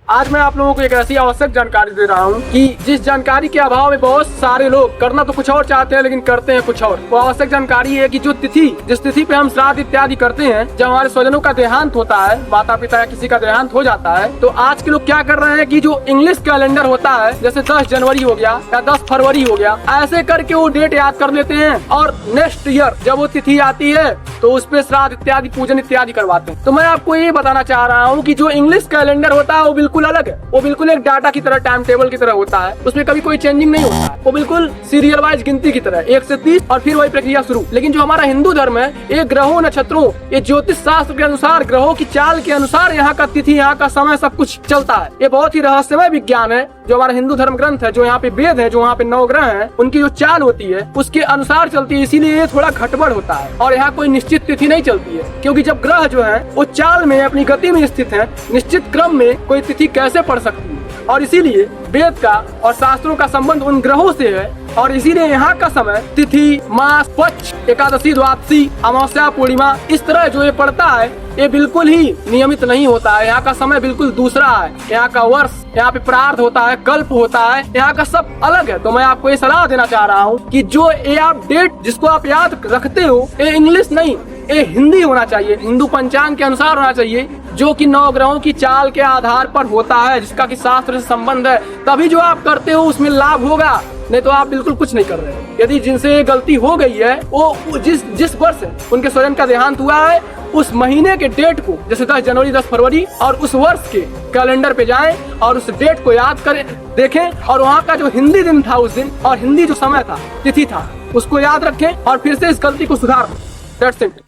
आज मैं आप लोगों को एक ऐसी आवश्यक जानकारी दे रहा हूँ कि जिस जानकारी के अभाव में बहुत सारे लोग करना तो कुछ और चाहते हैं लेकिन करते हैं कुछ और। वो आवश्यक जानकारी है कि जो तिथि, जिस तिथि पे हम श्राद्ध इत्यादि करते हैं, जब हमारे स्वजनों का देहांत होता है, माता पिता या किसी का देहांत हो जाता है, तो आज के लोग क्या कर रहे हैं कि जो इंग्लिश कैलेंडर होता है, जैसे 10 जनवरी हो गया या 10 फरवरी हो गया, ऐसे करके वो डेट याद कर लेते हैं और नेक्स्ट ईयर जब वो तिथि आती है तो उस पे श्राद्ध इत्यादि पूजन इत्यादि करवाते हैं। तो मैं आपको ये बताना चाह रहा हूँ कि जो इंग्लिश कैलेंडर होता है वो बिल्कुल अलग है। वो बिल्कुल एक डाटा की तरह, टाइम टेबल की तरह होता है, उसमें कभी कोई चेंजिंग नहीं होता है। वो बिल्कुल सीरियल वाइज गिनती की तरह 1 से 30 और फिर वही प्रक्रिया शुरू। लेकिन जो हमारा हिंदू धर्म है, ये ग्रहों, नक्षत्रों, ये ज्योतिष शास्त्र के अनुसार, ग्रहों की चाल के अनुसार यहाँ का तिथि, यहाँ का समय सब कुछ चलता है। ये बहुत ही रहस्यमय विज्ञान है जो हमारा हिंदू धर्म ग्रंथ है, जो यहाँ पे वेद है, जो यहाँ पे 9 ग्रह हैं, उनकी जो चाल होती है उसके अनुसार चलती है। इसीलिए ये थोड़ा गड़बड़ होता है और यहाँ कोई निश्चित तिथि नहीं चलती है, क्योंकि जब ग्रह जो है वो चाल में, अपनी गति में स्थित है, निश्चित क्रम में कोई तिथि कैसे पड़ सकती है। और इसीलिए वेद का और शास्त्रों का संबंध उन ग्रहों से है और इसीलिए यहाँ का समय, तिथि, मास, पक्ष, एकादशी, द्वादशी, अमावस्या, पूर्णिमा, इस तरह जो ये पड़ता है ये बिल्कुल ही नियमित नहीं होता है। यहाँ का समय बिल्कुल दूसरा है। यहाँ का वर्ष, यहाँ पे प्रार्थ होता है, कल्प होता है, यहाँ का सब अलग है। तो मैं आपको ये सलाह देना चाह रहा हूँ कि जो ये आप डेट जिसको आप याद रखते हो, ये इंग्लिश नहीं, ये हिंदी होना चाहिए, हिंदू पंचांग के अनुसार होना चाहिए, जो कि 9 ग्रहों की चाल के आधार पर होता है, जिसका कि शास्त्र से संबंध है। तभी जो आप करते हो उसमें लाभ होगा, नहीं तो आप बिल्कुल कुछ नहीं कर रहे हो। यदि जिनसे ये गलती हो गई है, वो जिस वर्ष उनके स्वजन का देहांत हुआ है, उस महीने के डेट को, जैसे 10 जनवरी, 10 फरवरी, और उस वर्ष के कैलेंडर पे जाएं और उस डेट को याद करें, देखें, और वहाँ का जो हिंदी दिन था उस दिन और हिंदी जो समय था, तिथि था, उसको याद रखें और फिर से इस गलती को सुधार दें। That's it.